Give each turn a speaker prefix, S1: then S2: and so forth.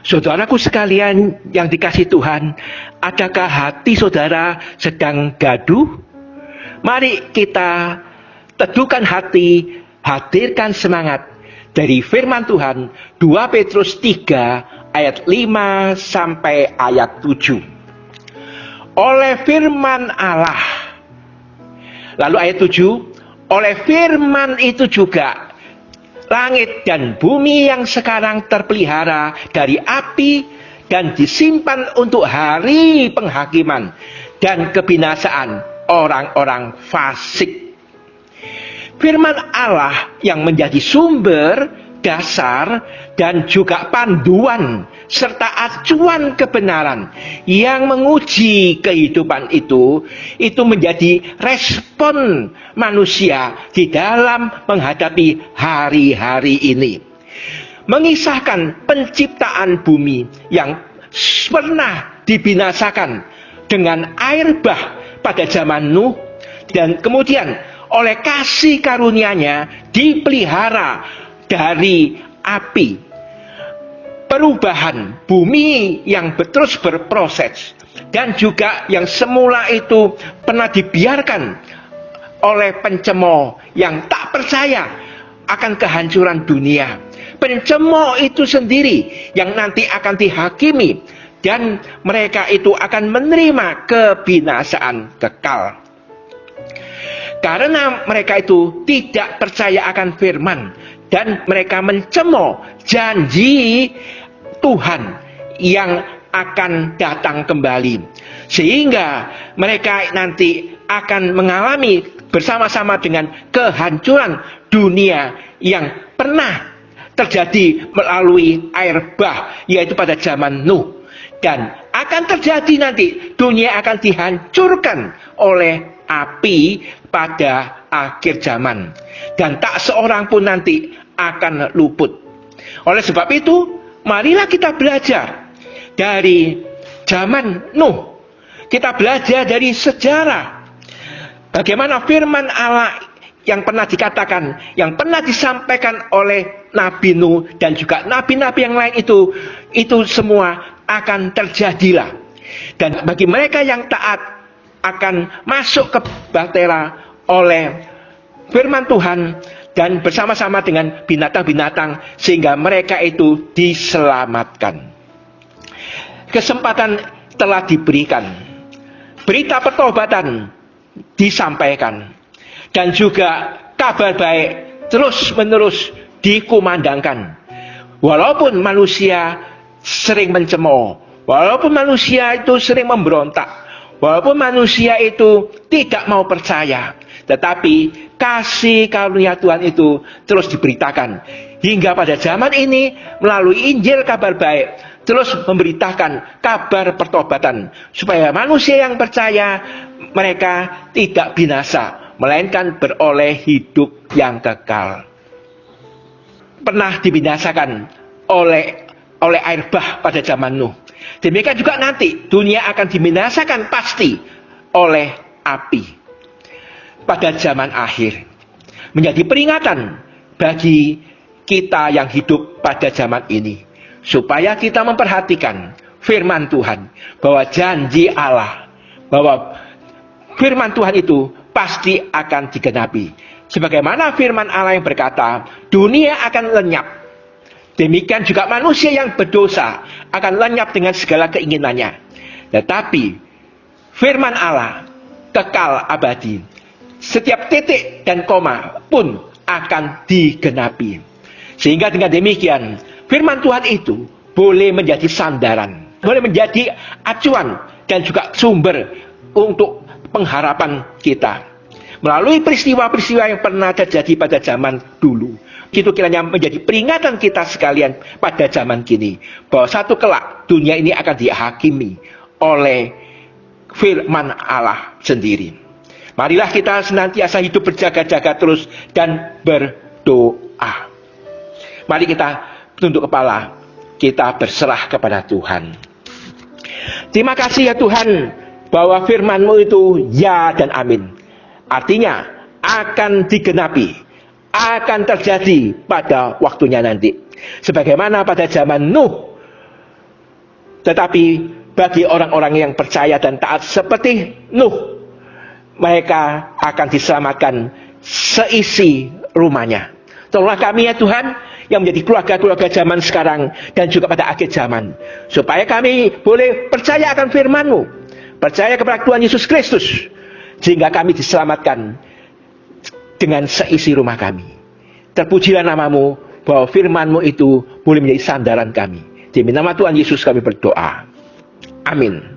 S1: Saudaraku sekalian yang dikasihi Tuhan, adakah hati saudara sedang gaduh? Mari kita teduhkan hati, hadirkan semangat dari firman Tuhan 2 Petrus 3 ayat 5 sampai ayat 7. Oleh firman Allah. Lalu ayat 7, oleh firman itu juga langit dan bumi yang sekarang terpelihara dari api dan disimpan untuk hari penghakiman dan kebinasaan orang-orang fasik. Firman Allah yang menjadi sumber, dasar, dan juga panduan serta acuan kebenaran yang menguji kehidupan itu menjadi respon manusia di dalam menghadapi hari-hari ini. Mengisahkan penciptaan bumi yang pernah dibinasakan dengan air bah pada zaman Nuh, dan kemudian oleh kasih karunia-Nya dipelihara dari api. Perubahan bumi yang terus berproses, dan juga yang semula itu pernah dibiarkan oleh pencemooh yang tak percaya akan kehancuran dunia. Pencemooh itu sendiri yang nanti akan dihakimi, dan mereka itu akan menerima kebinasaan kekal. Karena mereka itu tidak percaya akan firman, dan mereka mencemooh janji Tuhan yang akan datang kembali, sehingga mereka nanti akan mengalami bersama-sama dengan kehancuran dunia yang pernah terjadi melalui air bah, yaitu pada zaman Nuh. Dan akan terjadi nanti dunia akan dihancurkan oleh api pada akhir zaman, dan tak seorang pun nanti akan luput. Oleh sebab itu, marilah kita belajar dari zaman Nuh. Kita belajar dari sejarah bagaimana firman Allah yang pernah dikatakan, yang pernah disampaikan oleh Nabi Nuh dan juga nabi-nabi yang lain itu semua akan terjadilah. Dan bagi mereka yang taat akan masuk ke bahtera oleh firman Tuhan dan bersama-sama dengan binatang-binatang, sehingga mereka itu diselamatkan. Kesempatan telah diberikan, berita pertobatan disampaikan, dan juga kabar baik terus-menerus dikumandangkan. Walaupun manusia sering mencemooh, walaupun manusia itu sering memberontak, walaupun manusia itu tidak mau percaya, tetapi kasih karunia Tuhan itu terus diberitakan. Hingga pada zaman ini melalui Injil kabar baik terus memberitakan kabar pertobatan, supaya manusia yang percaya mereka tidak binasa, melainkan beroleh hidup yang kekal. Pernah dibinasakan oleh air bah pada zaman Nuh. Demikian juga nanti dunia akan dibinasakan pasti oleh api pada zaman akhir. Menjadi peringatan bagi kita yang hidup pada zaman ini, supaya kita memperhatikan firman Tuhan, bahwa janji Allah, bahwa firman Tuhan itu pasti akan digenapi. Sebagaimana firman Allah yang berkata, dunia akan lenyap, demikian juga manusia yang berdosa akan lenyap dengan segala keinginannya. Tetapi firman Allah kekal abadi. Setiap titik dan koma pun akan digenapi. Sehingga dengan demikian firman Tuhan itu boleh menjadi sandaran, boleh menjadi acuan, dan juga sumber untuk pengharapan kita. Melalui peristiwa-peristiwa yang pernah terjadi pada zaman dulu, itu kiranya menjadi peringatan kita sekalian pada zaman kini, bahwa satu kelak dunia ini akan dihakimi oleh firman Allah sendiri. Marilah kita senantiasa hidup berjaga-jaga terus dan berdoa. Mari kita tunduk kepala, kita berserah kepada Tuhan. Terima kasih ya Tuhan, bahwa firman-Mu itu ya dan amin. Artinya akan digenapi, akan terjadi pada waktunya nanti. Sebagaimana pada zaman Nuh, Tetapi bagi orang-orang yang percaya dan taat seperti Nuh, mereka akan diselamatkan seisi rumahnya. Tolonglah kami ya Tuhan, yang menjadi keluarga-keluarga zaman sekarang dan juga pada akhir zaman, supaya kami boleh percaya akan firman-Mu, percaya kepada Tuhan Yesus Kristus, sehingga kami diselamatkan dengan seisi rumah kami. Terpujilah nama-Mu, bahwa firman-Mu itu boleh menjadi sandaran kami. Demi nama Tuhan Yesus kami berdoa. Amin.